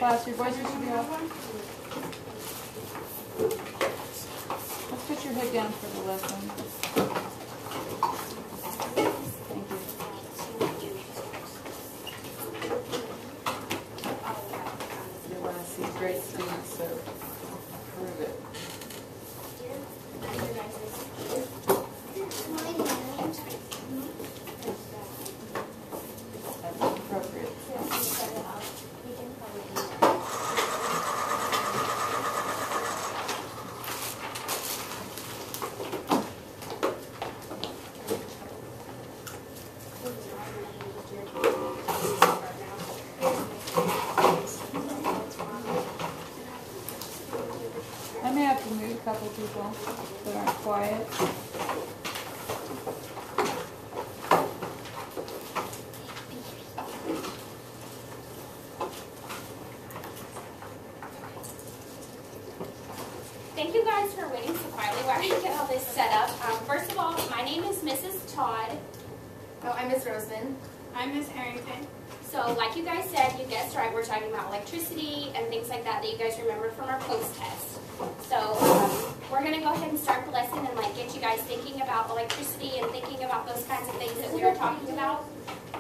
Class, your voices should be off. Let's put your head down for the lesson. Thank you. You want to see great students, so prove it. That's appropriate. I may have to move a couple people that aren't quiet. Thank you guys for waiting so quietly while I get all this set up. First of all, my name is Mrs. Todd. Oh, I'm Miss Roseman. I'm Miss Harrington. So like you guys said, you guessed right, we're talking about electricity and things like that that you guys remember from our post-test. So we're going to go ahead and start the lesson and like get you guys thinking about electricity and thinking about those kinds of things that we were talking about.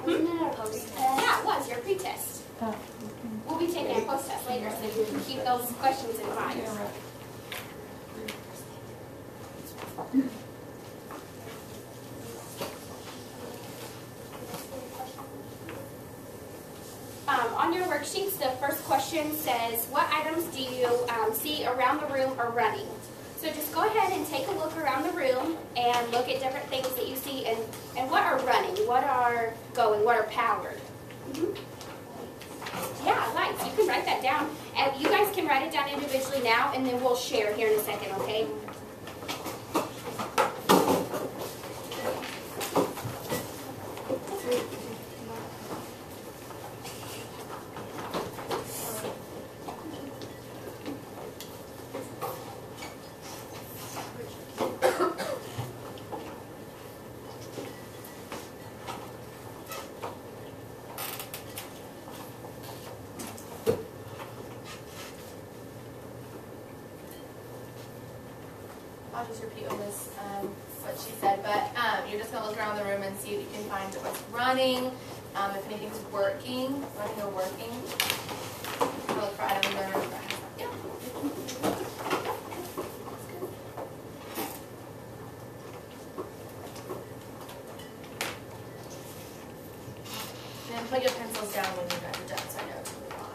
Wasn't it our post-test? Yeah, it was, your pre-test. We'll be taking a post-test later, so you can keep those questions in mind. On your worksheets, the first question says, what items do you see around the room or running? So just go ahead and take a look around the room and look at different things that you see and what are running, what are going, what are powered. Yeah, lights. You can write that down. And you guys can write it down individually now, and then we'll share here in a second, okay? I'll just repeat what she said, but you're just going to look around the room and see if you can find what's running, if anything's running or working. Look for items that are then put your pencils down when you guys are done, so I know to move on.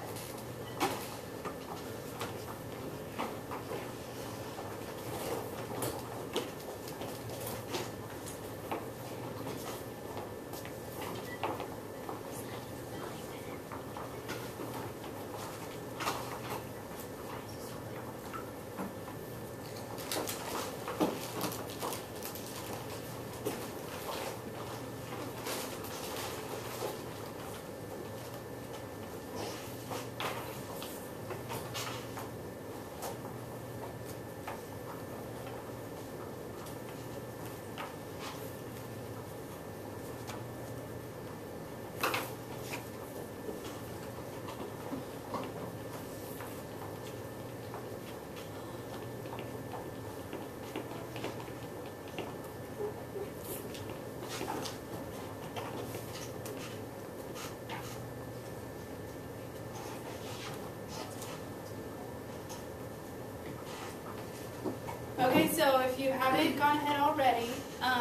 Okay, so if you haven't gone ahead already,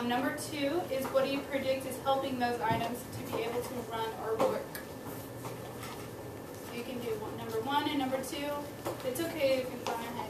number 2 is what do you predict is helping those items to be able to run or work? So you can do number 1 and number 2. It's okay if you've gone ahead.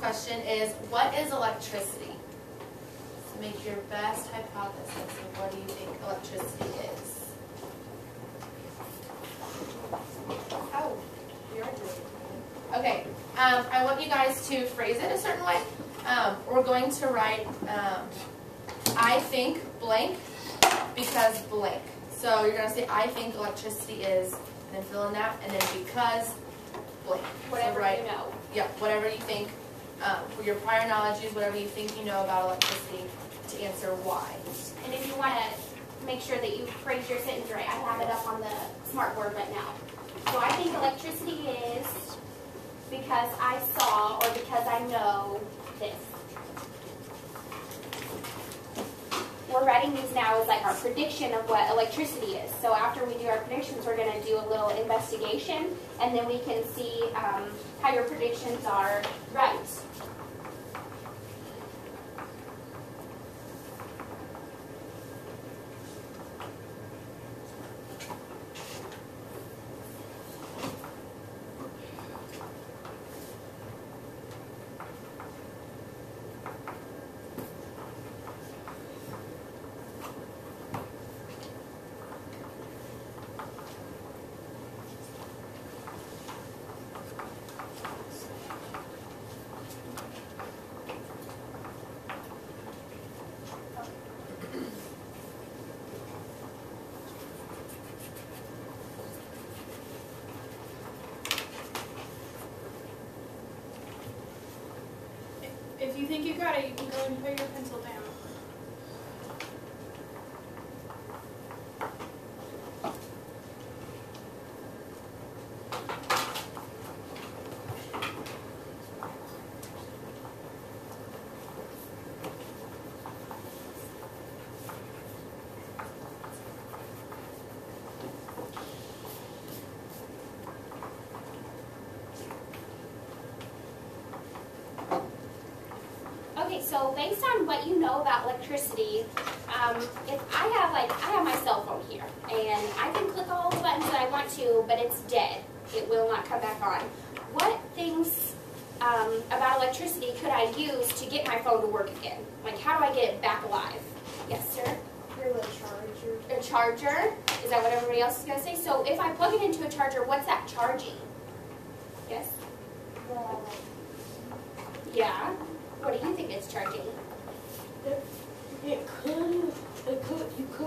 Question is, what is electricity? So make your best hypothesis of what do you think electricity is. Oh, you're doing it. Okay, I want you guys to phrase it a certain way. We're going to write, I think blank because blank. So you're going to say, I think electricity is, and then fill in that, and then because blank. Whatever so you know. Yeah, whatever you think, for your prior knowledge, use whatever you think you know about electricity to answer why. And if you want to make sure that you phrase your sentence right, I have it up on the smart board right now. So I think electricity is because I saw or because I know this. We're writing these now as like our prediction of what electricity is. So after we do our predictions, we're going to do a little investigation, and then we can see how your predictions are right. If you think you got it, you can go ahead and put your pencil down. Okay, so based on what you know about electricity, if I have my cell phone here, and I can click all the buttons that I want to, but it's dead. It will not come back on. What things about electricity could I use to get my phone to work again? Like, how do I get it back alive? Yes, sir? Through a charger. A charger? Is that what everybody else is going to say? So if I plug it into a charger, what's that charging? Yes? Yeah? What do you think it's charging? You could,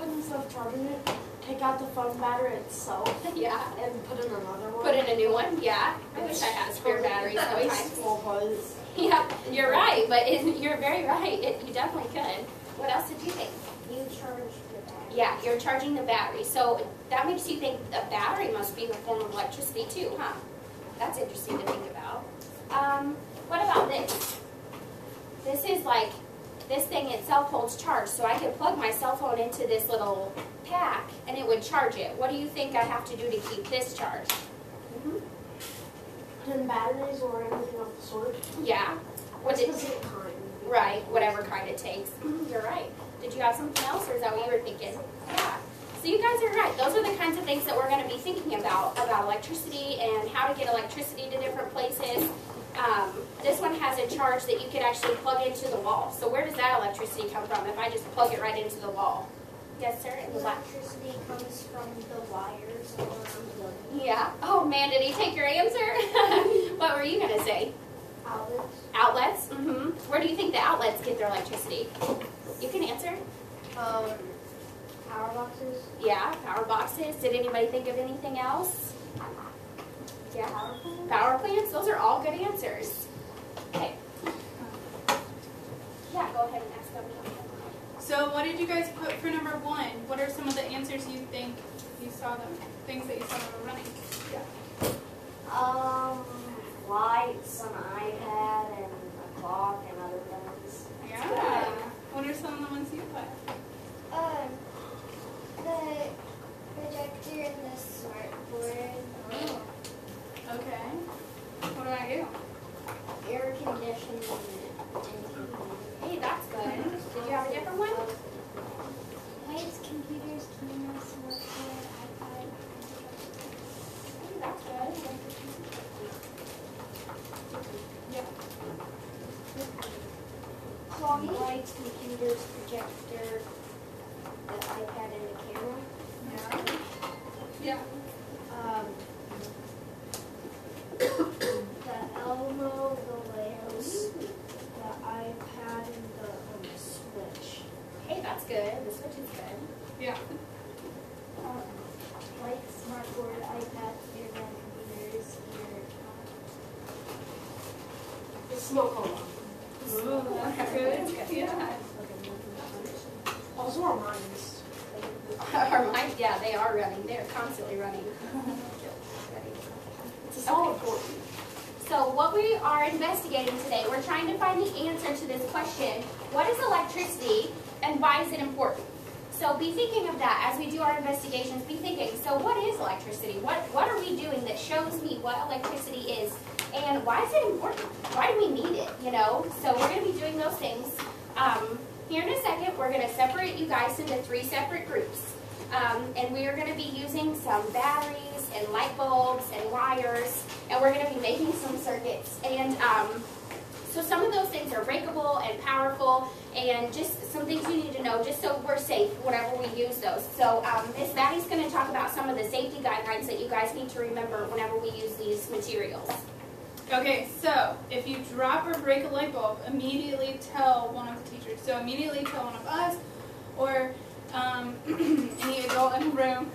instead of charging it, take out the phone battery itself Yeah. and put in another one. Put in a new one? Yeah. I wish I had spare batteries sometimes. Wasteful, but Yeah, you're right, but you're very right. You definitely could. What else did you think? you charge the battery. Yeah, you're charging the battery. So that makes you think a battery must be a form of electricity too, huh? That's interesting to think about. What about this? This is like, this thing itself holds charge, so I could plug my cell phone into this little pack and it would charge it. What do you think I have to do to keep this charged? Put in batteries or anything of the sort. Yeah. What did, Specific kind. right, whatever kind it takes. You're right. Did you have something else, or is that what you were thinking? Yeah. So you guys are right. Those are the kinds of things that we're going to be thinking about electricity and how to get electricity to different places. This one has a charge that you could actually plug into the wall. So where does that electricity come from if I just plug it right into the wall? Yes, sir? In the back. Electricity comes from the wires around the Yeah. Oh, man, did he take your answer? What were you going to say? outlets. Outlets? Mm-hmm. Where do you think the outlets get their electricity? You can answer. Power boxes. Yeah, power boxes. Did anybody think of anything else? Yeah. Power plants. Those are all good answers. Okay. Yeah, go ahead and ask them. So what did you guys put for number 1? What are some of the answers you think you saw them, things that you saw them were running? Lights, an iPad, and a clock, and other things. Yeah. What are some of the ones you put? The projector and the smart board. Oh. Okay. What about you? Air conditioning and TV. Hey, that's good. Did you have a different one? Lights, computers, cameras, smartphone, iPad. Hey, that's good. Clock, along lights, computers, projector, the iPad, and the camera. Yeah. The Elmo, the lamps, the iPad, and the Switch. Hey, that's good. The Switch is good. Yeah. Like smartboard, iPad, camera, computers, the smoke alarm. Ooh, that's good. Yeah. Also our minds. Our minds, yeah, they are running. They're constantly running. It's all important. So what we are investigating today, we're trying to find the answer to this question: what is electricity and why is it important? So be thinking of that as we do our investigations. Be thinking, so what is electricity? What are we doing that shows me what electricity is? And why is it important? Why do we need it, you know? So we're going to be doing those things. Here in a second, we're going to separate you guys into 3 separate groups. And we are going to be using some batteries and light bulbs and wires. And we're going to be making some circuits. And so some of those things are breakable and powerful, and just some things you need to know just so we're safe whenever we use those. So Miss Maddie's going to talk about some of the safety guidelines that you guys need to remember whenever we use these materials. Okay, so if you drop or break a light bulb, immediately tell one of the teachers. So immediately tell one of us or any adult in the room.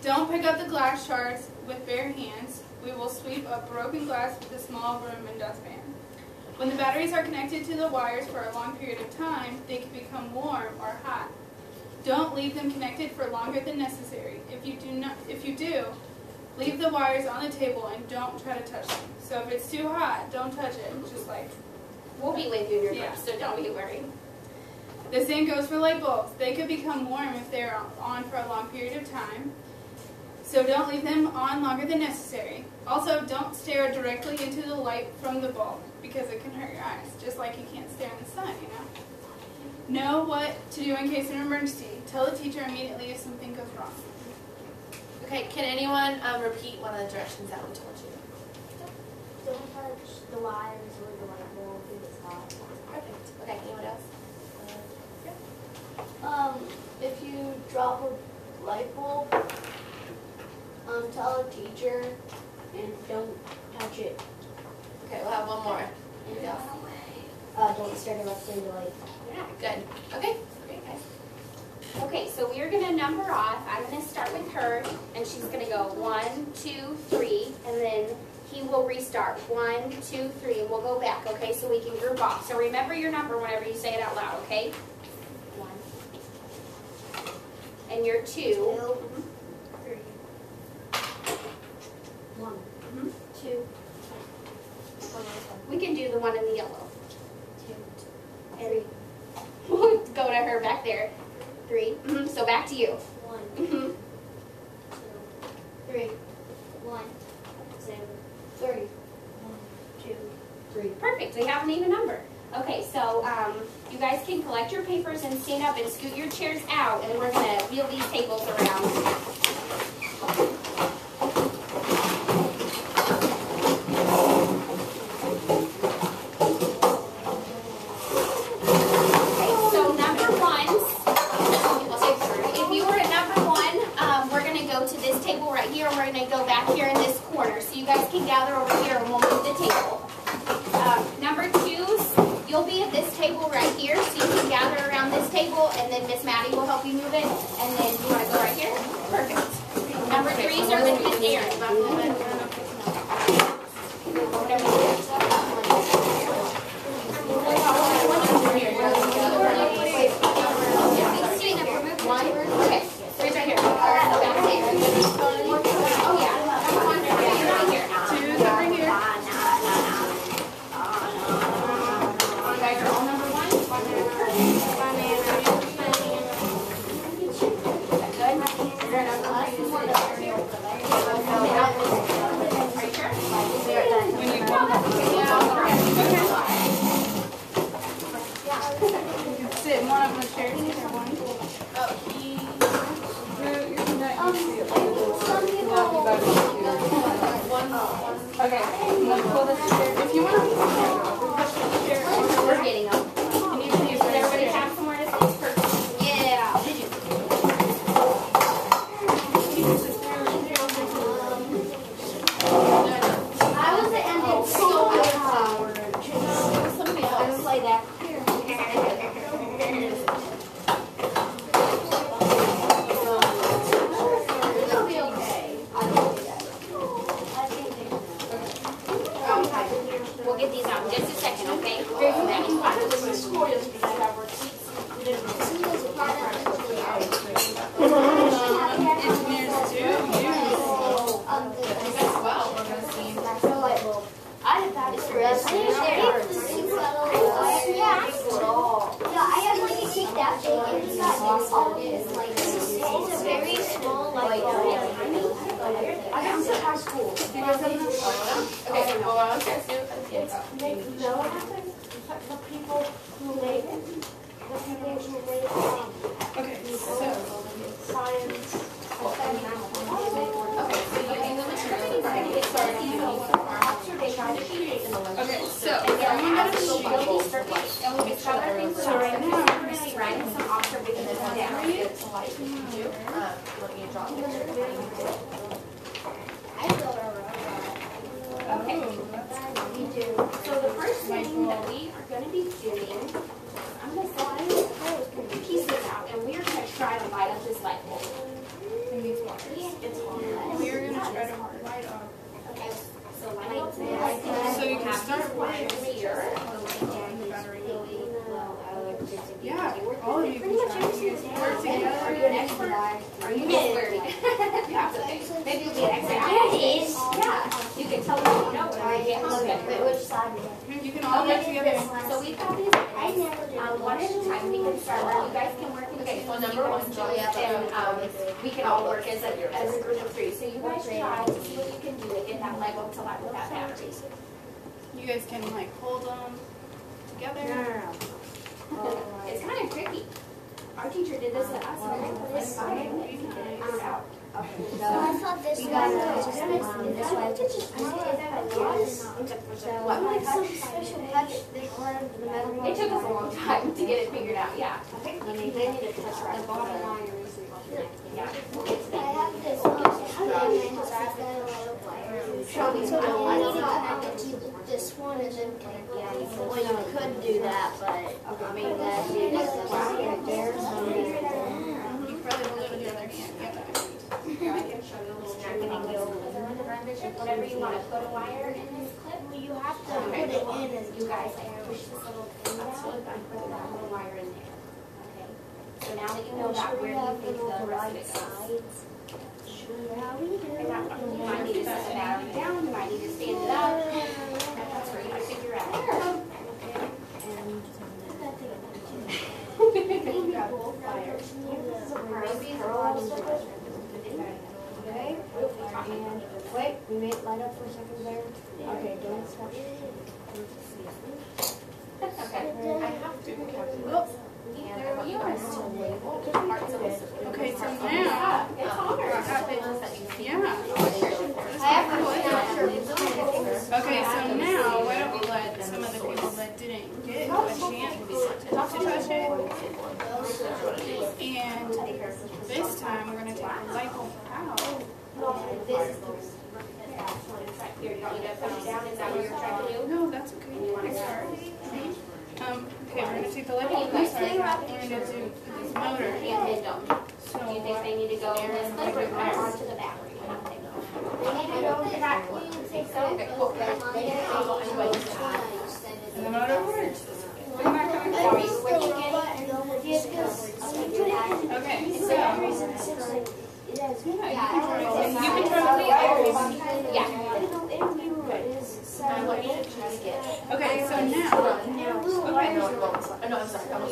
Don't pick up the glass shards with bare hands. We will sweep up broken glass with a small broom and dustpan. When the batteries are connected to the wires for a long period of time, they can become warm or hot. Don't leave them connected for longer than necessary. If you do, leave the wires on the table and don't try to touch them. So if it's too hot, don't touch it. Just like, We'll be with you in your group, Yeah. so don't be worried. the same goes for light bulbs. They could become warm if they're on for a long period of time. So don't leave them on longer than necessary. Also, don't stare directly into the light from the bulb because it can hurt your eyes, just like you can't stare in the sun, you know? Know what to do in case of an emergency. Tell the teacher immediately if something goes wrong. Okay, can anyone repeat one of the directions that we told you? Don't touch the wires or the light bulb if it's hot. Perfect. Okay, anyone else? If you drop a light bulb, tell a teacher and don't touch it. Okay, we'll have one more. Anybody else? Don't stare directly into light. Yeah, good. Okay, great guys. Okay, so we are going to number off. I'm going to start with her, and she's going to go 1, 2, 3, and then he will restart. 1, 2, 3, and we'll go back, okay, so we can group off. So remember your number whenever you say it out loud, okay? 1. And your 2. 3. 1. 2. We can do the one in the yellow. 2. And we'll go to her back there. 3. So back to you. 1. 2. 3. 1. 2. 3. 1. 2. 3. Perfect, we have an even number. Okay, so you guys can collect your papers and stand up and scoot your chairs out, and we're going to wheel these tables around. Go back here in this corner, so you guys can gather over here and we'll move the table. Number 2s, you'll be at this table right here, so you can gather around this table, and then Miss Maddie will help you move it. And then you want to go right here? Perfect. Number 3s are with Miss Erin. Okay, raise right here. Oh yeah, number 1 right here. 2's over here. You guys are all number 1? Is that good? Is there another one? Are you sure? When you come up, you can sit in one of the chairs if you want. Okay, you want to pull this chair? If you want to push the chair. We're getting them. get these out in just a second, okay? Engineers do use. Well, we're gonna see. I did that stress. I have like a take that big inside all this like it's a very small like I got to high school. Okay, so go on. No, the people who made it. The people who made Okay, so science. Okay, so using the materials to get started, you need some okay, so I'm gonna show you. So right now, Writing some observations down. let me draw a picture. Okay. oh, that's So the first thing that we are going to be doing, I'm going to slide pieces out, and we're going to try to light up this light bulb in these wires. It's hard. we're gonna try to light up. Okay. So light up there. So you can start with here. the battery. Yeah, all of you can try to work together. Are you an expert? Are you an expert? Yeah, it's okay. Maybe you'll be an expert. Yeah. You can tell me what you know when I get home. Which side? You can all work together. So we've got these one at a time. We can start. You guys can work in Okay, so number one, draw it up. and we can all work as a group of three. So you guys try to see what you can do to get that light bulb to light without batteries. You guys can like hold them together. It's kind of tricky. Our teacher did this at us, and it was fine. We can figure it out. I thought this was this way. What? Like some special patch they ordered the metal one. It took us a long time to get it figured out. Yeah. They need to touch the bottom line. Yeah. I have this so I need to connect it to this one and then connect it. Well, you could do that, but I mean that is there. You can probably hold it with your other hand. Here, I can show you a little trick. Whatever you want to put a wire in this clip. Well, you have to put it in and You guys push this little thing down and put that little wire in there. Okay. So now that you know that, where do you think the rest of it goes? You might need to set the battery down, you might need to stand it up. That's for you to figure out. You got both wires. Okay, and wait, we may light up for a second there. Okay, don't stop. Okay. I have to calculate. And I want you guys to label the parts of this. Okay, so now, It's hard. yeah. I have Okay, so now, why don't we let some of the people that didn't get a chance to touch it, and this time we're going to take the light bulb out. Here, you want me to push it down? Is that what you're trying to do? No, that's okay. You want to start? Okay, we're going to take the light bulb out. We're going to do this motor. And they don't. So, Do you think they need to go in this clip or onto the battery? They need to go to that. Okay, cool. and the motor works. Sorry, where you getting? Okay, so, yeah, you can try to Yeah. Okay, so now,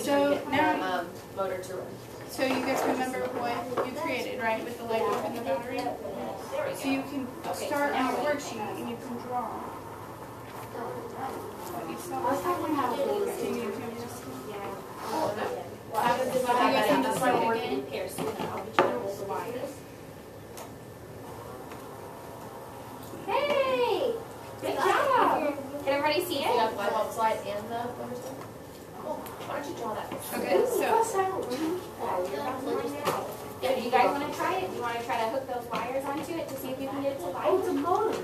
So now, motor to run. so you guys remember what you created, right, with the light bulb and the battery? So you can start on a worksheet and you can draw what you saw. Do you need to just- Well, I was divided You guys by need to the start working again? in pairs, so then I'll be trying to hold the wires. Hey! Good job! Can everybody see You it? have light bulb slide and the motor slide? Oh, why don't you draw that? Okay, so, Yeah, do you guys want to try it? Do you want to try to hook those wires onto it to see if you can get it to light?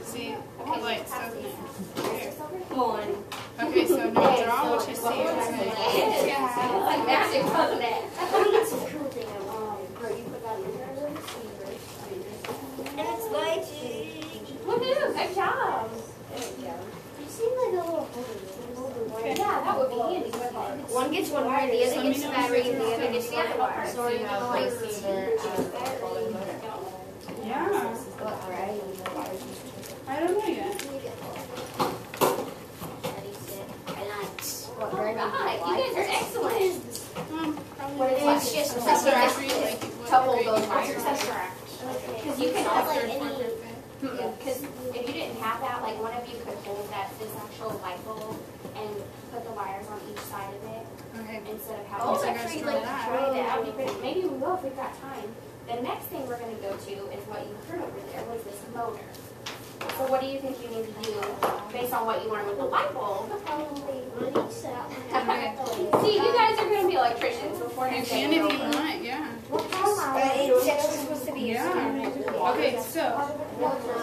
see, Okay, lights, pass doesn't these. it? Here. One. Okay, so now draw what you see. It's It's like magic, wasn't it? Let me get some cool thing I want. You put that in there. And it's lighting. Woohoo! Good job! You seem like a little that would be handy. One gets one wire, the other gets the battery, and the other gets the other wire. So you have receiver and folding motor. Yeah. I don't know yet. Alright, you guys are excellent. It's just a To hold those wires. Because you can also, because if you didn't have that, like one of you could hold this actual light bulb and put the wires on each side of it Okay. instead of having Oh, to that's actually really like nice. try that. That would be great. Maybe we will if we've got time. The next thing we're going to go to is what you heard over there was this motor. So what do you think you need to do based on what you learned with the light bulb? See, you guys are going to be electricians before You next can if you want, yeah. It's actually supposed to be Yeah. Okay, so,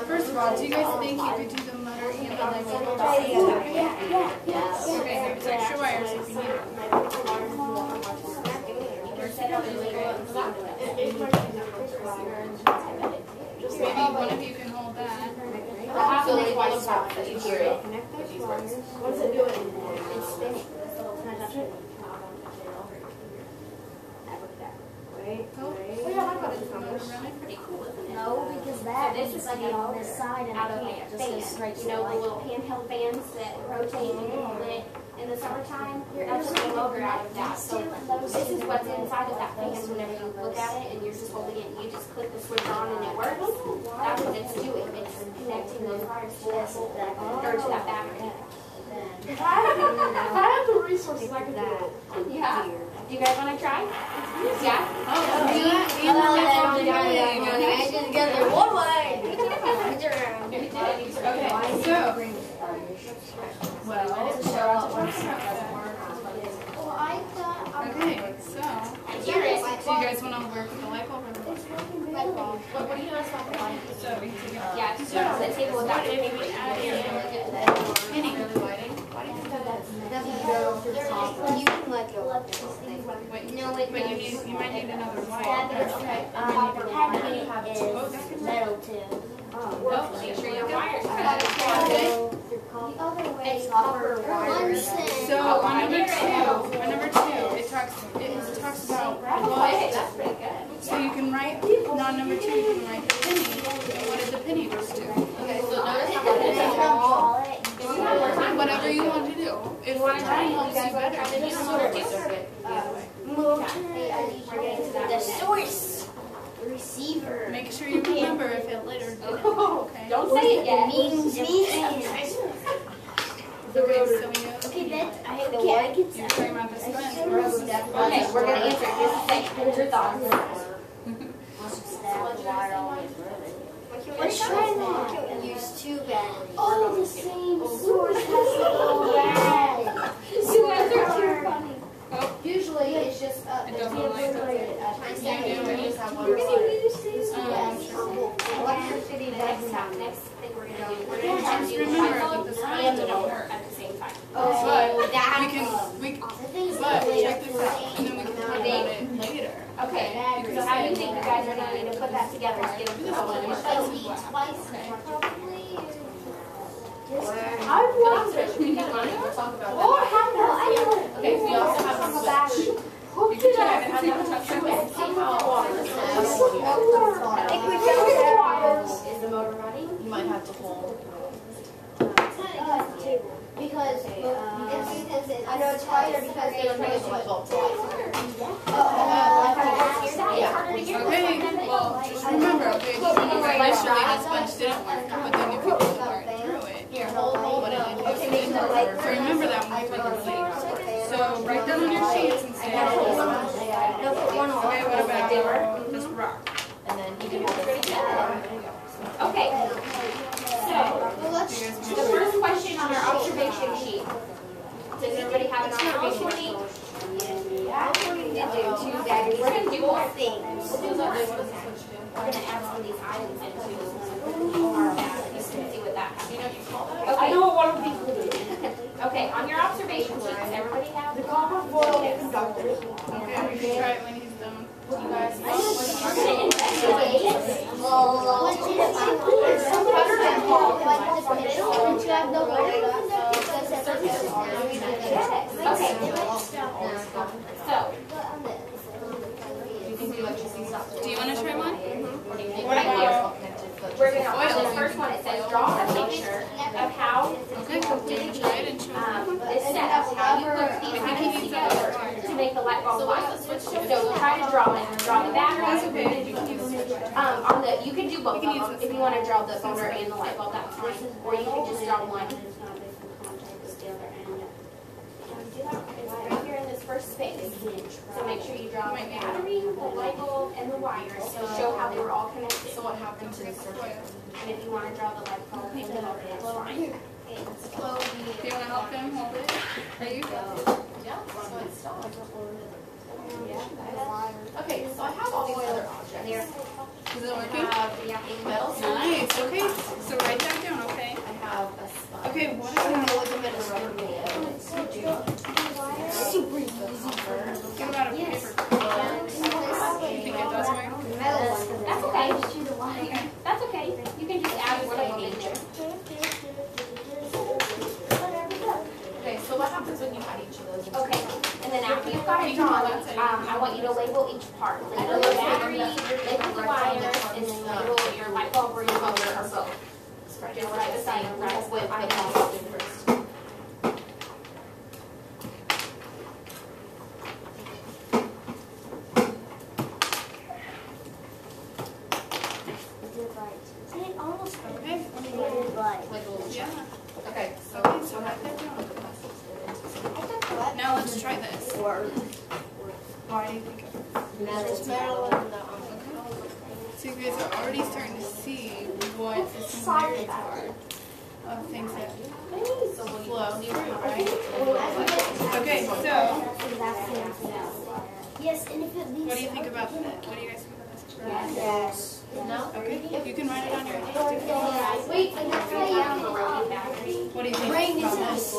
first of all, do you guys think you could do the motor and the light bulb at the same time? Okay, there's extra wires if you need it. Maybe one of you can hold that. So like while it's hot, that you hear it. What's it doing? It's spinning. Pretty cool, isn't it? No, because So that this needs is to like be on this side and out I of like can't a just go fan. straight to You the know the light. little handheld fans that rotate and you hold it in the summertime? That's just a motor out of that. So this is what's inside of that fan whenever you look at it and you're just holding it and you just click the switch on and it works. That's what it's doing. It's connecting those wires to that whole, or to that battery. If I have the resources, I could do it. Yeah. Do you guys want to try? Yeah? Okay, so, okay, so, do you guys want to work with the light bulb or the light bulb? What do you know about the light? So, we can take out. Yeah, just put it on the table without it. Maybe add here. Penny. You can let go of this thing. But you might need another wire. Okay. Oh, that could work. Metal too. Oh, make sure your wires It's copper wires. So on number two, it talks about what. That's pretty good. So you can write on number 2. You can write the penny and what did the penny goes to. Okay, so notice how Whatever you want to do. If one helps you better. The source. Receiver. Make sure you remember if it later. Okay. Don't say it yet. Means. Okay, that's I have the one. you're talking about this one. Okay, we're going to answer it. Just a second. Hold your thoughts. We're trying to use 2 batteries. Oh, the same source has to go back. You guys are too funny. Usually it's just It doesn't like that. electricity Next thing we're going to do, we're going to Just do the remember light bulb that the and the sign motor at the same time. But we that's check this out, and then we can talk about it later. Okay, so how do you think you guys are going to need to put that together to get them to hold it? We'll talk about that. Okay, so you also have a switch. You can try it and see what touch it. I think we found Is the motor running? You might have to hold. because I know it's harder because You're trying to get the light bulb to light. Okay, well, just remember, okay, just remember initially this bunch didn't work, but then if you put the wire through it, Here, hold it. so remember that one for later. So write that on your sheets and say, okay, what about this rock? And then you can have it. Okay, so the first question on our observation sheet. Does everybody have an observation sheet? We're going to do more things. We're going to add some of these items into our map. You can see what that has. Okay. I know what one of these will do. Okay, on your observation sheet, does everybody have the copper foil conductors? Okay, we can try it when he's done. You guys, we're going to investigate. try it and show this setup, how you put these pieces together to make the light bulb light. So try to draw it. Draw the battery. That's okay. You can do both of them. If you want to draw the motor and the light bulb, that's fine. Or you can just draw one. It's right here in this first space. So make sure you draw the battery, the light bulb, and the wires to show how they were all connected. So what happened to the circuit? And if you want to draw the light bulb and the motor, that's fine. Do you want to help them hold it? Are you? Yeah, so it stopped. Okay, so I have all these other objects. Is it working? Metal Nice. Okay. So write that down. Okay. I have a sponge. Okay. What is I'm that? gonna look at the rubber band. Super easy. Get them out of paper. You think it does work? That's okay. That's okay. You can just add what I need. Okay, so what happens when you add each of those? Okay. And then after you've got it drawn, I want you to label each part. Label the battery, label the wires, and then label your light bulb or your motor or both. Just right beside them, right with items. Okay. Yeah. Okay, so Okay. So write that down. Now let's try this. Why do you think of So you guys are already starting to see what the similarities are of things that flow through, right? Okay, so Yes, and if it leaves. what do you think about that? What do you guys think about this? Yes. no? Okay, you can write it on your list. Wait, and that's right down the battery. What do you think about this?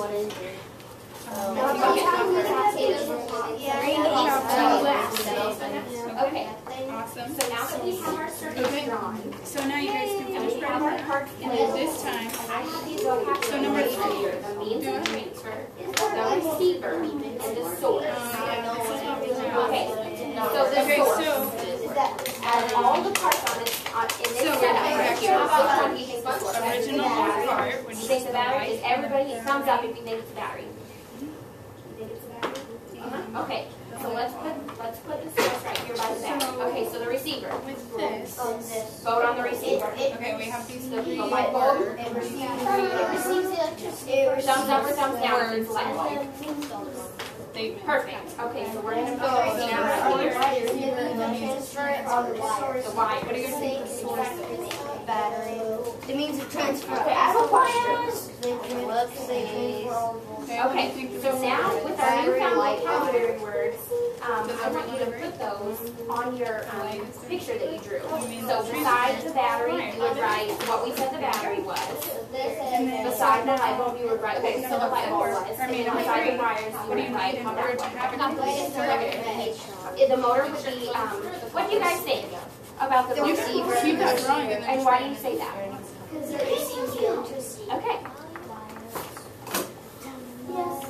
Okay. Awesome. So now that we have our circuit Okay. drawn, So now you guys can and finish we have our writing that. parts And then this time, I have these little packets So number right three. here, the means of transfer, the receiver, and the source. yeah, this is what we learned. Okay, so the Okay, source. so And all the parts on this, in this So setup, we're which one do you think the source is? original part, which You is think the the battery? light. Is everybody, thumbs up if you think it's the battery. You think it's the battery? Okay, so let's put the source right here by the battery. Okay, so the receiver. With this, Vote on the receiver. okay, we have these The three light bulb. It receives electricity. Thumbs up or thumbs down if it's the light bulb. statements. Perfect. Okay, so we're gonna put the receiver right here. The wire. What do you guys think the source is? Battery. It means it transfer. Okay, I have a question. Okay, what do you Okay, think the so receiver now is? with our newfound vocabulary words, I want you to put those on your picture that you drew. So beside the battery, you would write what we said the battery was. Beside the light bulb, you would write what we said the light bulb was. And then beside the wires, you What do you would write need in how order that to have was. The motor would be, what do you guys think about the You receiver? keep that drawing and then And why do you say that? Because it receives the electricity. Okay. Yes.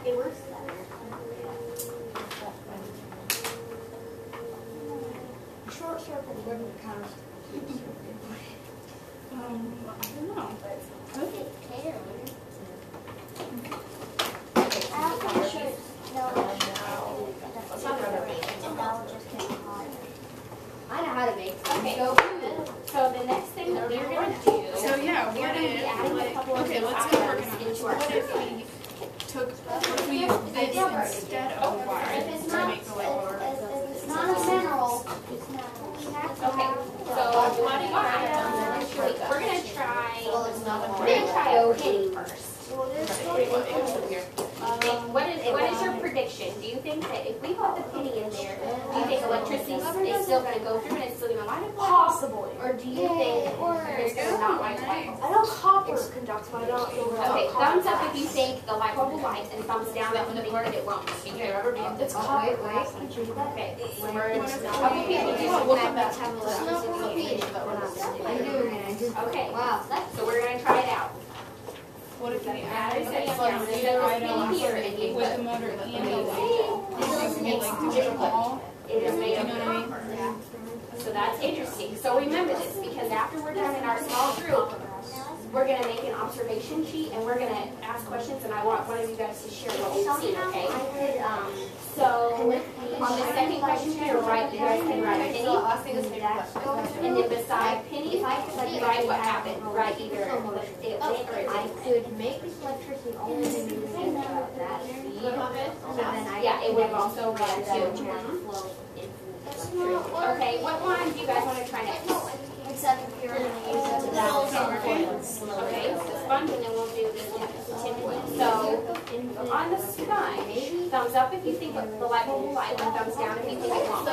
It works better. Short circuit. I don't know. I know how to make. Okay. So the next thing that we're gonna do. So yeah, We're what gonna be if, adding a couple of okay, these let's get items working on this. into our What if circuit. we took, what if we used this instead of wire to make the light bulb? It's not a mineral. Okay. So what do you want? We're gonna try. We're gonna try a penny first. What is your prediction? Do you think that if we put the penny in there, do you think electricity is still going to go through and it's still going to light it? Possibly. Or do you think it's going to not light the light bulb? I know copper conducts, but I don't know. Okay, thumbs up if you think the light bulb will light, and thumbs down if you think that it won't. It's copper, right? Okay. Okay. Wow. So we're going to try it out. What if we Battery added setting this down. like There's a penny here, and you with the motor and the light? You can like do it all, It is made you of know what I mean? So that's interesting. So remember this, because after we're done in our small group, we're gonna make an observation sheet and we're gonna ask questions, and I want one of you guys to share what you've seen, okay? So, on the second question, you guys can write Okay, Penny, so last thing is favorite question. and then beside Penny, write what happened, write either it lit or it I didn't. could make this electricity only using that speed. Yeah, it would have also run too. Okay, what one do you guys want to try next? Except if you're going to use it without Okay, so sponge, and then we'll do the tinfoil. So, on the sponge, thumbs up if you think the light bulb will light, and thumbs down if you think it won't.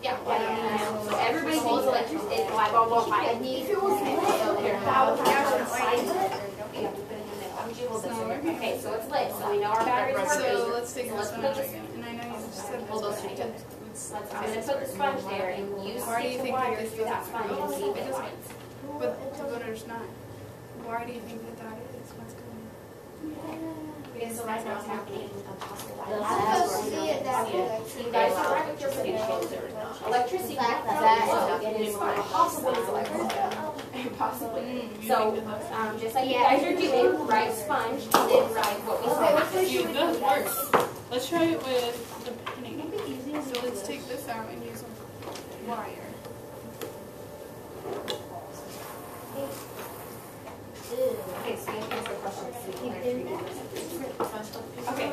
Yeah, so everybody thinks electricity, the light bulb won't light. Okay, so it's lit, so we know our battery's working. So let's take this one out again. And I know you just said this. I'm going to put the sponge there, and you stick the wire through that sponge and see if it lights. But there's not. Why do you think that is? What's going on? Because the light's not happening. You guys are right with your predictions. Electricity, it is possibly possibly. So, just like you guys are doing, write sponge, and then write what we saw. That works. Let's try it with the penny. So let's take this out and use a wire. Okay, so you answer questions. Okay,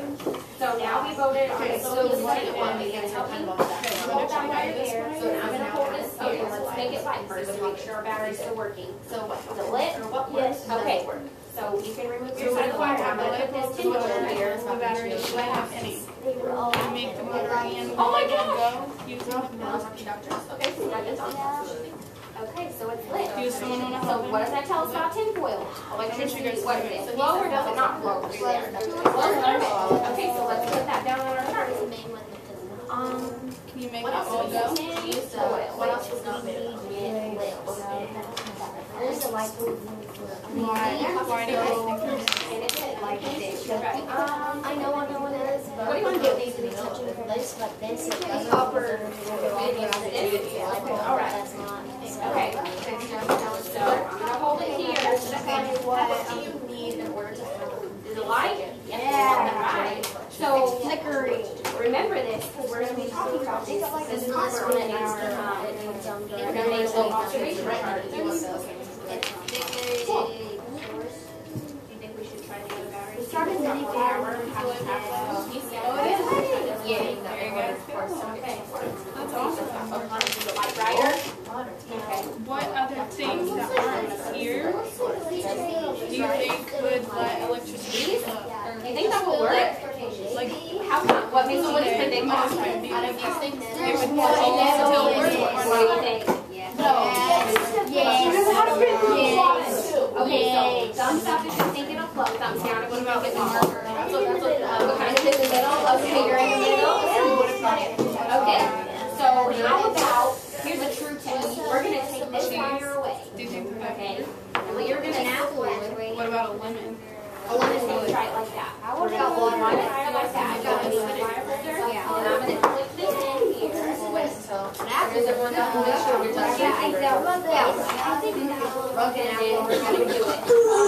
so now we voted on this. So the second one, we're going to help you hold that wire there. So now I'm going to hold this. Okay, let's make it light first to make sure our battery's still working. So what, is it lit or what works? Yes. Okay, so you can remove your side of the wire. I'm going to put this tin over here. The battery does not have any. You make the motor and Oh my go gosh! using Okay, so that is on. Okay, so it's lit. Do someone want to So help what him? does that tell us about tinfoil? Electricity, what is it? Slow or does it not flow through there? Okay, so let's put that down on our chart. Can you make What it else all do we go? use? What else was not made of? There's a light bulb. Why do you think I know what it is, but What do you want to do? it needs to be touching this, but this it doesn't. Alright. That's not. Okay. So I'm gonna hold it here. What do you need in order to Is it light? Yeah. Alright. So Flickering. remember this, because we're gonna be talking about this. This is what we're gonna we're gonna make a little observation chart. Do you think we should try the other battery? Started many Yeah, there you go. Okay. That's awesome. Light brighter? Okay. What other things that aren't here do you think would let electricity flow? Do you think that will work? Like, How come? What makes you okay, predict last that? time, do you Out of think these things, it would fall until it worked or What do you not? think? Okay, so thumbs up if you think it'll flow, thumbs down if you think it won't. What kind of in the middle? Okay, you're in the middle. Okay, so how about, here's a true test. We're gonna take this wire away. Do you think that Okay, well, you're gonna what about a lemon? try it like that. We're gonna hold one wire like that. You're gonna move the wire holder, and I'm gonna clip this in here. Does everyone know how to make sure you're touching? And then we're gonna do it on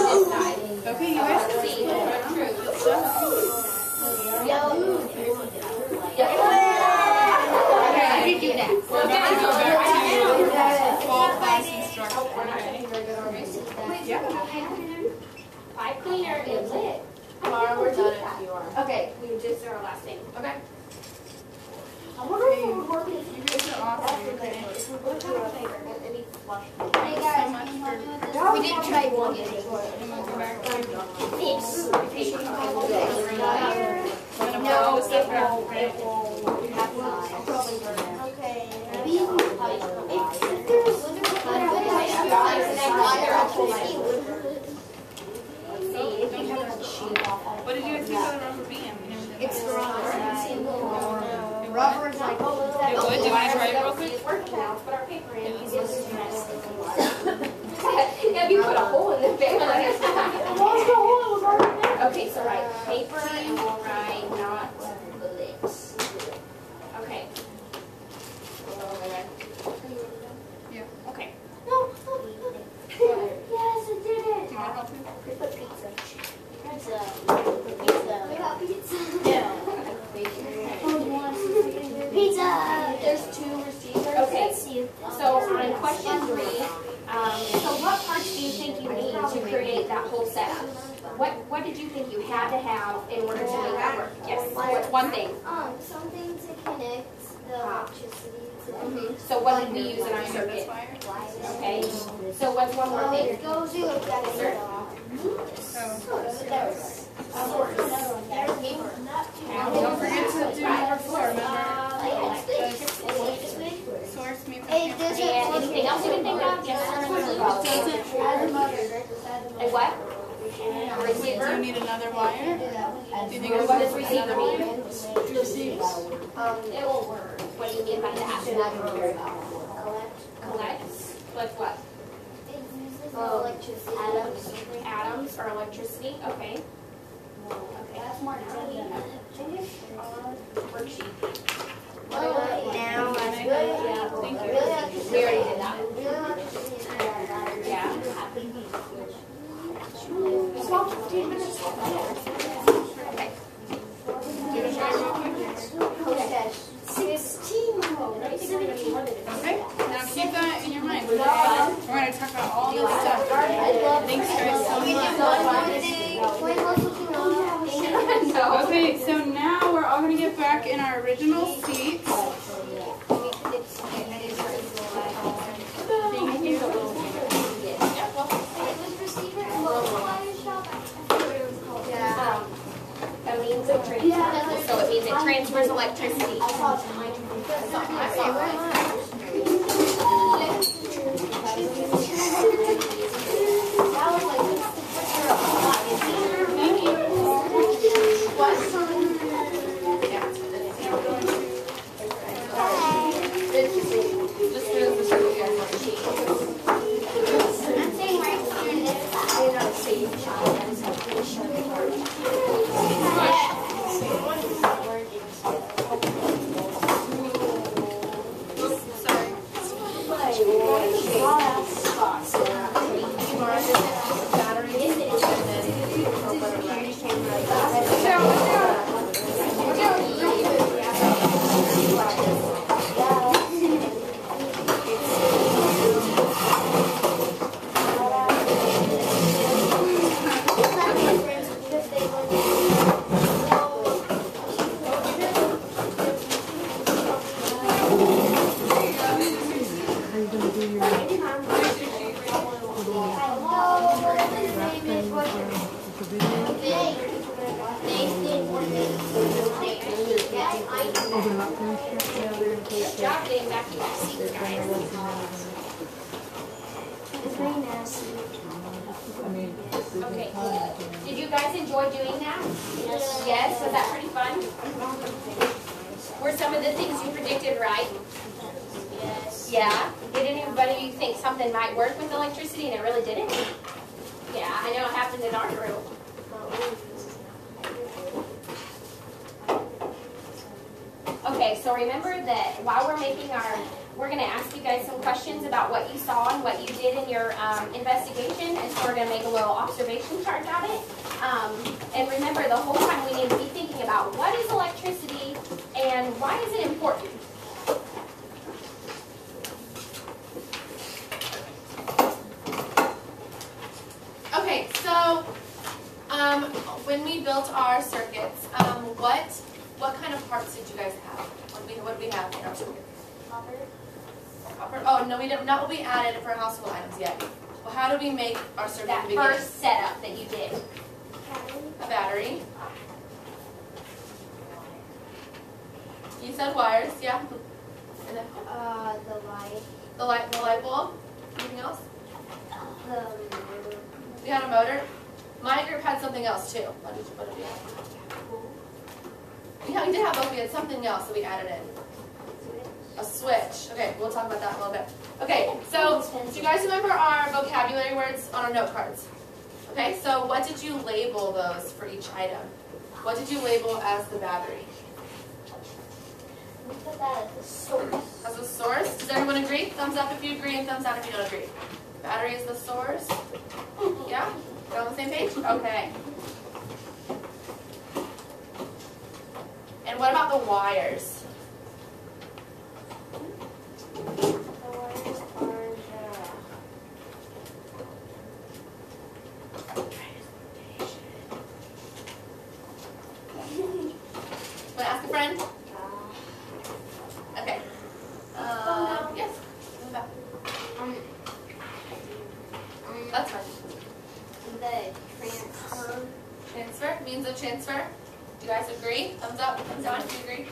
this side. Okay, you guys can See, true. Good stuff. Okay, I did do that. we're gonna go back to fall class instruction. Okay. Yeah. Pipe cleaner is lit. Tomorrow we're done if you are. Okay, we just did our last thing. Okay. I wonder if it would work if You guys are awesome. Okay. Hey So guys, much for we did try one. and we'll go back to This. I'm gonna put all this stuff back. Okay. Okay. If there's What did you guys think of the rubber band? it's rubber is like It would? Do you want to try it real quick? It's working now. Let's put our paper in. Yeah, if you put a hole in the paper. Okay, so write paper and we'll write not bullets. Okay. Yeah. Okay. We put pizza. Pizza. Pizza. We got pizza. Yeah. Pizza. There's 2 receivers. Okay. Let's see. So on question 3, so what parts do you think you need to create that whole setup? What did you think you had to have in order to make that work? Yes. What's one thing? Something to connect the electricity to. So what did we use in our circuit? Okay. So what's one more thing? It goes to a better. Don't forget to do number 4, remember? Source means And anything else you can think of? Yes. And what? Do you need another wire? Do you think What does receiver mean? receives? It will work. What do you mean by that? Collect? Like what? It uses electricity. Atoms or electricity? Okay. Okay. That's more worksheet. Now that's good. Thank you. We already did that. Yeah. Well, 15 minutes. Okay. Okay, now keep that in your mind. We're going to talk about all this stuff. Thanks guys so much. Okay, so now we're all going to get back in our original seats. Thank you. That means it transfers. So it means it transfers electricity. Okay. Did you guys enjoy doing that? Yes. Yes? Was that pretty fun? Were some of the things you predicted right? Yes. Yeah? Did anybody think something might work with electricity and it really didn't? Yeah, I know it happened in our room. Okay, so remember that while we're making we're going to ask you guys some questions about what you saw and what you did in your investigation, and so we're going to make a little observation chart out of it. And remember, the whole time we need to be thinking about what is electricity and why is it important? Okay, so when we built our circuits, what kind of parts did you guys have? What did we have in our circuit? Copper. Oh no, we didn't. Not what we added for household items yet. Well, how did we make our circuit? That first setup that you did. A battery. You said wires, yeah. And then The light. the light bulb. Anything else? We had a motor. My group had something else too. What did we have? Yeah, we did have both. We had something else that we added in. A switch. Okay, we'll talk about that in a little bit. Okay, so do you guys remember our vocabulary words on our note cards? Okay, so what did you label those for each item? What did you label as the battery? We put that as the source. As a source? Does everyone agree? Thumbs up if you agree and thumbs down if you don't agree. Battery is the source? Yeah? We're on the same page? Okay. And what about the wires? Want to ask a friend? Okay. Yes. That's fine. The transfer. Transfer, means of transfer. Do you guys agree? Thumbs up, thumbs down, do you agree?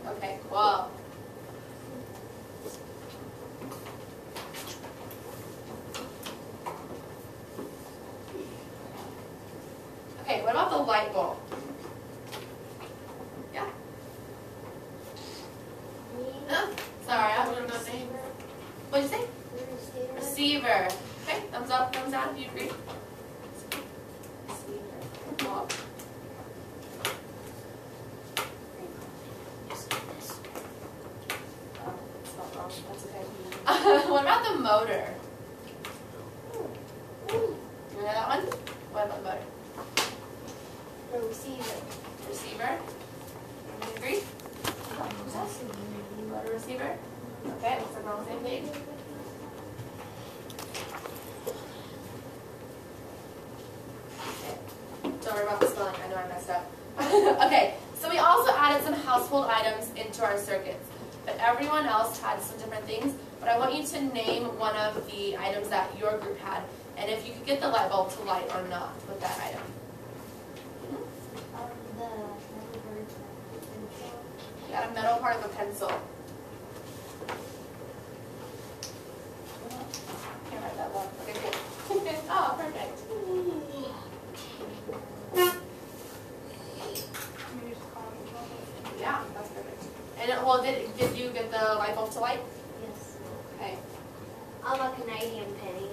Okay, cool. Okay, what about the light bulb? Yeah? Sorry, I don't know the name. What did you say? Receiver. Okay, thumbs up, thumbs down, do you agree? Receiver. Cool. What about the motor? You know that one? What about the motor? The receiver. Receiver? You agree? Motor receiver? Okay, looks like we're on the same page. Okay. Don't worry about the spelling, I know I messed up. Okay, so we also added some household items into our circuits, but everyone else had some different things. But I want you to name one of the items that your group had, and if you could get the light bulb to light or not with that item. You got a metal part of a pencil. Can't write that long. Okay, cool. Oh, perfect. Yeah, that's perfect. And well, did you get the light bulb to light? Yes. Okay. I'm a Canadian penny.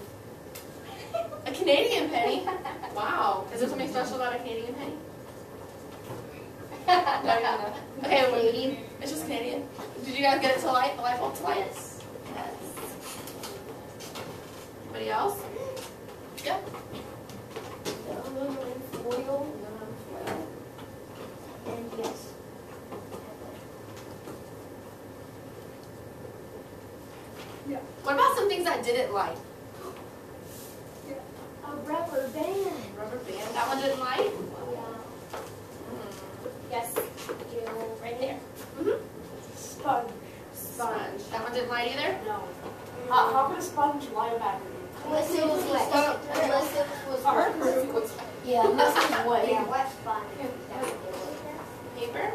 A Canadian penny? Wow. Is there something special about a Canadian penny? No, you don't know. Okay, Canadian. It's just Canadian. Did you guys get it to light? The light bulb to light? Yes. Yes. Anybody else? Yep. Aluminum foil. And yes. What about some things that didn't light? A rubber band. Rubber band. That one didn't light? Yes, you right there. Mm-hmm. Sponge. Sponge. That one didn't light either? No. How could a sponge light a battery? Unless it was wet. Unless it was wet. Yeah, unless it was wet. Yeah, wet sponge. Paper?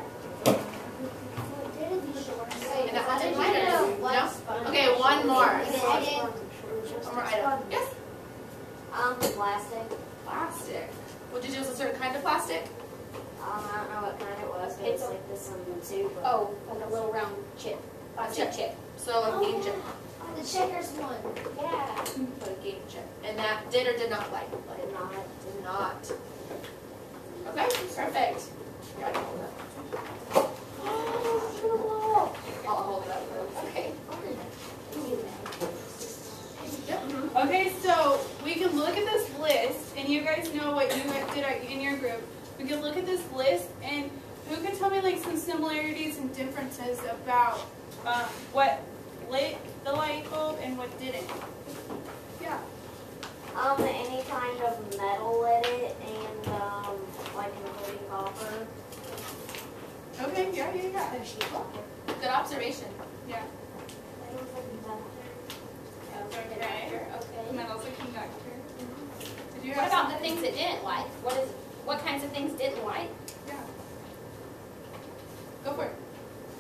And that one didn't light either? No? Okay, one more. One more item. Yes? Plastic. Plastic. What did you use? A certain kind of plastic? I don't know what kind it was, but it's like this one too. But Oh, like a little round chip. Plastic chip. So a game chip. the checkers one. Yeah. Put a game chip. And that did or did not light? Did not. Did not. Okay, perfect. Here, I can hold it up. I'll hold it up. Okay. Yep. Okay, so we can look at this list, and you guys know what you guys did in your group. We can look at this list, and who can tell me like some similarities and differences about what lit the light bulb and what didn't? Yeah. Any kind of metal lit it, and like including copper. Okay, yeah. Good observation. Yeah. Okay. Okay. Metal's a conductor. Did you What have about the something? things that didn't light? What kinds of things didn't light? Yeah. Go for it.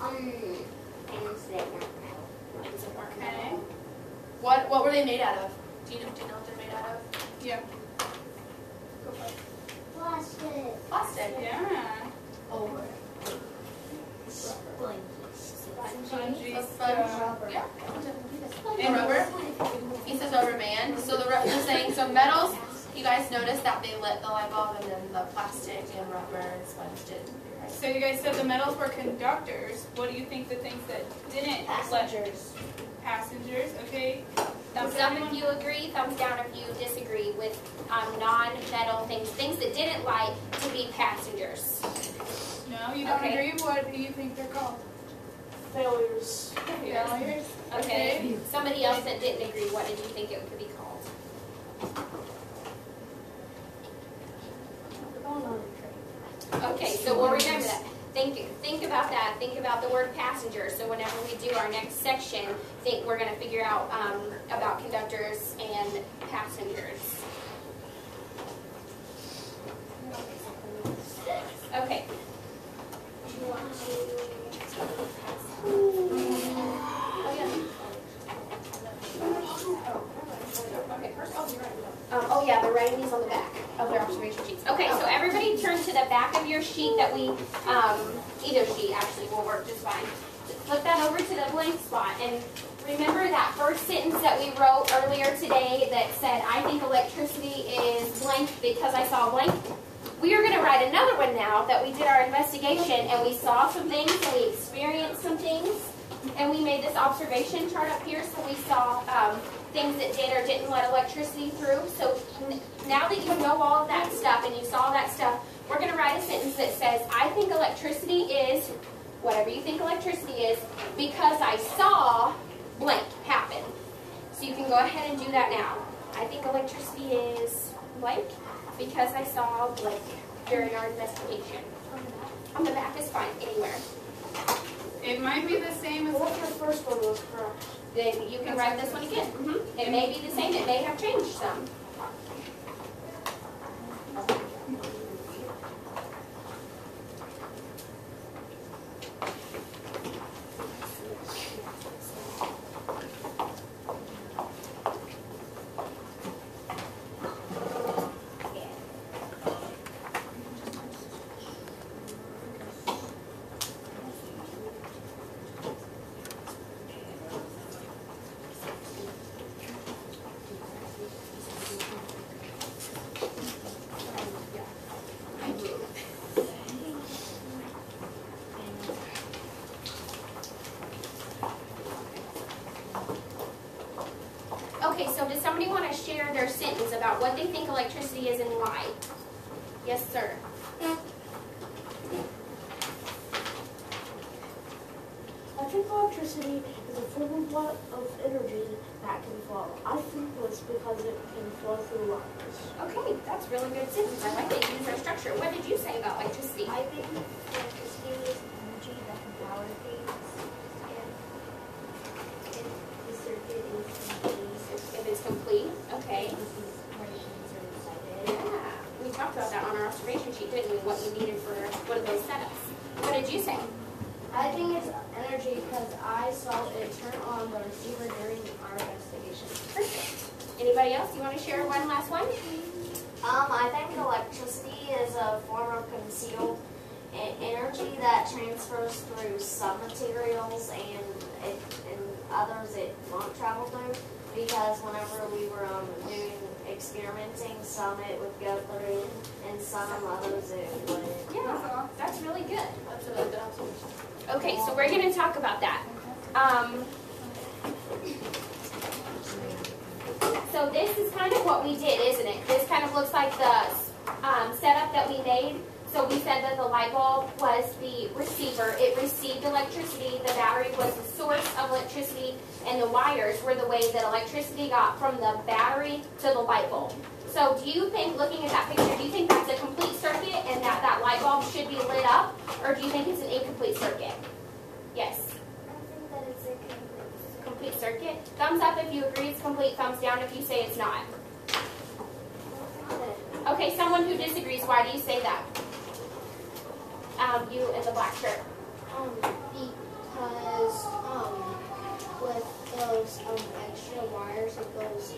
Things that weren't metal. Things that weren't Okay. metal. What were they made out of? Do you know what they're made out of? Yeah. Go for it. Plastic. Plastic. Yeah. Over. Spongy A sponge. stuff. Yeah. And rubber? He says rubber band. So they're saying, so metals, you guys noticed that they lit the light bulb, and then the plastic and rubber and sponge didn't. Right? So you guys said the metals were conductors. What do you think the things that didn't let Passengers. passengers? Okay. Thumbs up if you agree, thumbs down if you disagree with non-metal things that didn't like to be passengers. No, you don't Okay. agree? What do you think they're called? Failures. Failures. Okay. Somebody else that didn't agree, what did you think it could be called? Okay, so we'll remember that. Think about that. Think about the word passenger. So whenever we do our next section, we're going to figure out about conductors and passengers. Okay. Do you want to? Okay, first, oh yeah, they're writing these on the back of their observation sheets. Okay, so everybody turn to the back of your sheet that we, either sheet actually will work just fine. Flip that over to the blank spot, and remember that first sentence that we wrote earlier today that said, I think electricity is blank because I saw blank. We are going to write another one now that we did our investigation, and we saw some things, and we experienced some things, and we made this observation chart up here, so we saw things that did or didn't let electricity through. So now that you know all of that stuff and you saw that stuff, we're going to write a sentence that says, I think electricity is, whatever you think electricity is, because I saw blank happen. So you can go ahead and do that now. I think electricity is blank because I saw blank during our investigation. On the back is fine, anywhere. It might be the same as What if the first one was correct? Then you can write this one again. It may be the same, it may have changed some. Okay, so does somebody want to share their sentence about what they think electricity is and why? Yes, sir. I think electricity is a form of energy that can flow. I think it's because it can flow through wires. Okay, that's really good sentence. I like that you use our structure. What did you say about electricity? I think electricity is energy that can power things, and if the circuit is complete, If it's complete, okay. equations are decided. Yeah, we talked about that on our observation sheet, didn't we? What you needed for one of those setups. What did you say? I think it's energy because I saw it turn on the receiver during our investigation. Perfect. Anybody else? You want to share one last one? I think electricity is a form of concealed energy that transfers through some materials and others it won't travel through. Because whenever we were doing experimenting, some it would go through and some others it wouldn't. Yeah, that's really good. That's a really good observation. Okay, so we're going to talk about that. So this is kind of what we did, isn't it? This kind of looks like the setup that we made. So we said that the light bulb was the receiver. It received electricity. The battery was the source of electricity. And the wires were the way that electricity got from the battery to the light bulb. So do you think, looking at that picture, do you think that's a complete circuit and that that light bulb should be lit up? Or do you think it's an incomplete circuit? Yes. I think that it's a Complete circuit. Thumbs up if you agree it's complete. Thumbs down if you say it's not. Okay, someone who disagrees, why do you say that? You in the black shirt. Because with those extra wires, it goes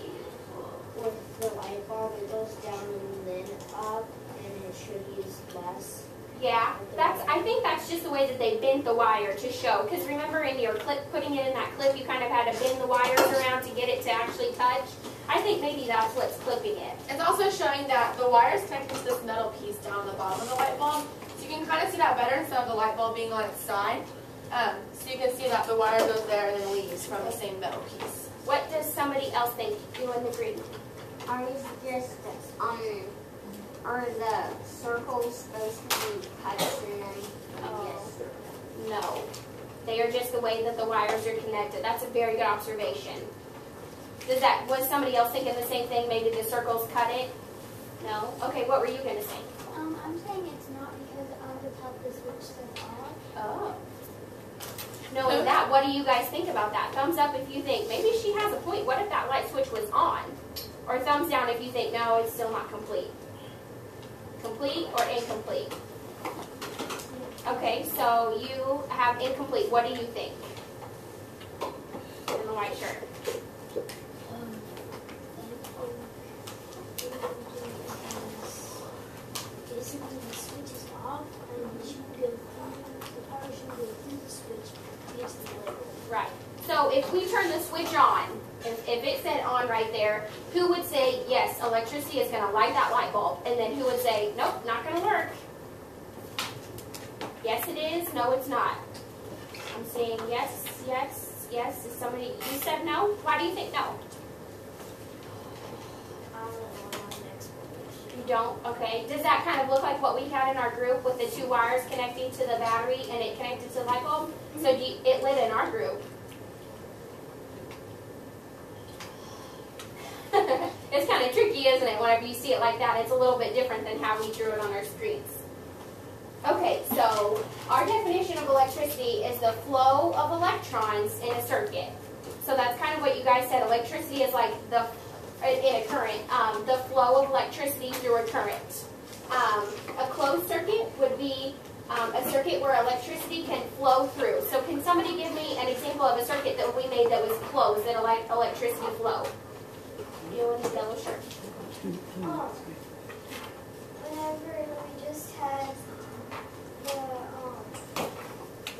with the light bulb, it goes down and then up, and it should use less. Yeah, I think that's just the way that they bent the wire to show. Because remember in your clip, putting it in that clip, you kind of had to bend the wires around to get it to actually touch. I think maybe that's what's clipping it. It's also showing that the wire is connected to this metal piece down the bottom of the light bulb. So you can kind of see that better instead of the light bulb being on its side. So you can see that the wire goes there and then leaves from the same metal piece. What does somebody else think? You in the green? Are the circles supposed to be cuts in them? Yes. No. They are just the way that the wires are connected. That's a very good observation. Was somebody else thinking the same thing? Maybe the circles cut it? No? Okay, what were you going to say? I'm saying it's not because without the switch says on. Oh. Knowing that, what do you guys think about that? Thumbs up if you think, maybe she has a point. What if that light switch was on? Or thumbs down if you think, no, it's still not complete. Complete or incomplete? Okay, so you have incomplete. What do you think? In the white shirt. Basically, the switch is off, and the power should go through the switch to get to the label. Right. So if we turn the switch on, if it said on right there, who would say, yes, electricity is going to light that light bulb? And then who would say, nope, not going to work? Yes, it is. No, it's not. I'm saying yes, yes, yes. Is somebody, you said no? Why do you think no? I don't know my explanation. You don't? Okay. Does that kind of look like what we had in our group with the two wires connecting to the battery and it connected to the light bulb? So it lit in our group. It's kind of tricky, isn't it? Whenever you see it like that, it's a little bit different than how we drew it on our screens. Okay, so our definition of electricity is the flow of electrons in a circuit. So that's kind of what you guys said. Electricity is like in a current, the flow of electricity through a current. A closed circuit would be a circuit where electricity can flow through. So can somebody give me an example of a circuit that we made that was closed that electricity flow? You in the yellow shirt. Whenever we just had the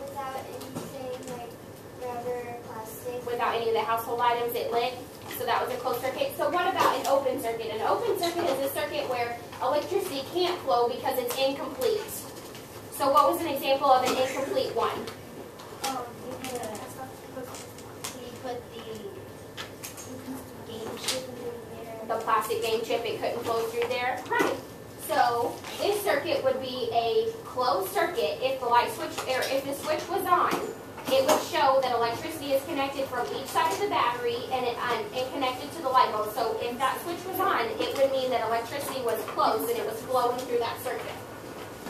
without anything like rubber, plastic. Without any of the household items, it lit. So that was a closed circuit. So what about an open circuit? An open circuit is a circuit where electricity can't flow because it's incomplete. So what was an example of an incomplete one? We put the game chip in there. The plastic game chip, it couldn't flow through there. Right. So this circuit would be a closed circuit if the light switch, or if the switch was on. It would show that electricity is connected from each side of the battery and connected to the light bulb. So if that switch was on, it would mean that electricity was closed and it was flowing through that circuit.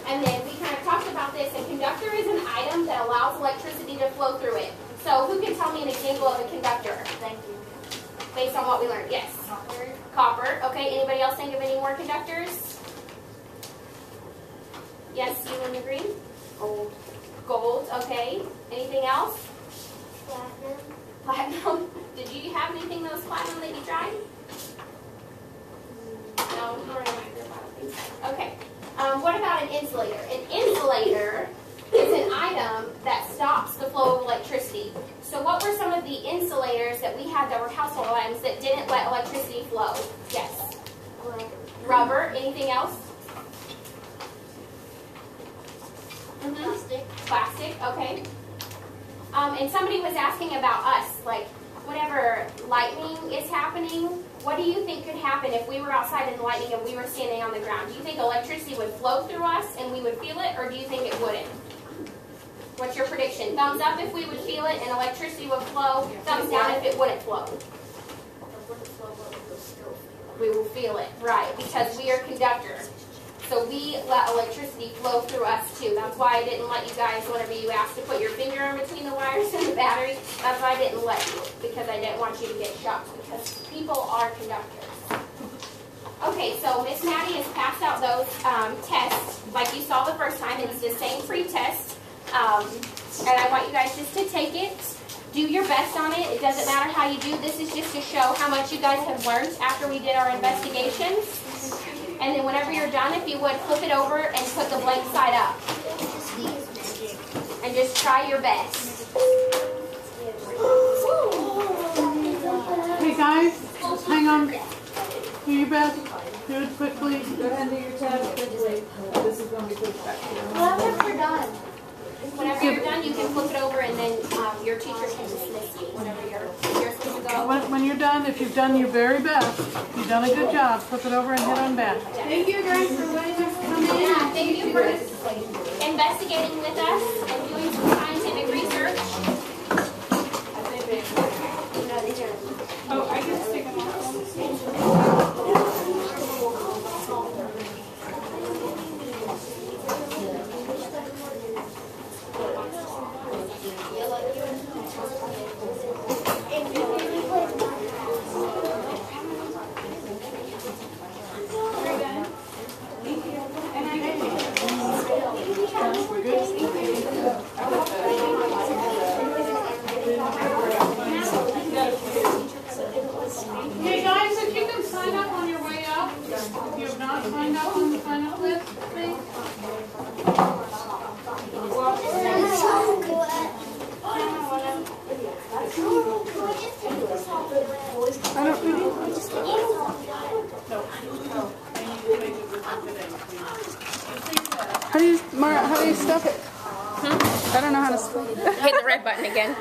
And then we kind of talked about this. A conductor is an item that allows electricity to flow through it. So who can tell me an example of a conductor? Thank you. Based on what we learned. Yes. Copper. Copper. Okay. Anybody else think of any more conductors? Yes, you in the green? Gold. Gold. Okay. Anything else? Platinum. Platinum. Did you have anything that was platinum that you tried? No, you weren't in my group. I don't think so. Okay. What about an insulator? An insulator is an item that stops the flow of electricity. So what were some of the insulators that we had that were household items that didn't let electricity flow? Yes. Rubber. Anything else? Plastic. Plastic. Okay. And somebody was asking about us, like whenever lightning is happening, what do you think could happen if we were outside in the lightning and we were standing on the ground? Do you think electricity would flow through us and we would feel it, or do you think it wouldn't? What's your prediction? Thumbs up if we would feel it and electricity would flow. Thumbs down if it wouldn't flow. We will feel it, right, because we are conductors. So we let electricity flow through us too. That's why I didn't let you guys, whenever you asked to put your finger in between the wires and the battery, that's why I didn't let you, because I didn't want you to get shocked, because people are conductors. Okay, so Miss Maddie has passed out those tests, like you saw the first time. It's the same free test, and I want you guys just to take it. Do your best on it. It doesn't matter how you do. This is just to show how much you guys have learned after we did our investigations. And then whenever you're done, if you would, flip it over and put the blank side up. And just try your best. Hey guys, just hang on. Do your best. Do it quickly. Go ahead and do your test quickly. This is going to be quick back here. Whenever we're done. Whenever you're done, you can flip it over and then your teacher can dismiss you whenever you're supposed to go. When you're done, if you've done your very best, you've done a good job, flip it over and hit on back. Thank you guys for letting us come in. Yeah, thank you for investigating with us and doing some scientific research. Oh, I can stick them on. Hey guys, if you can sign up on your way out, if you have not signed up on the sign up list, please. I don't know. How do you stuff it? I don't know how to stuff it. Hit the red button again.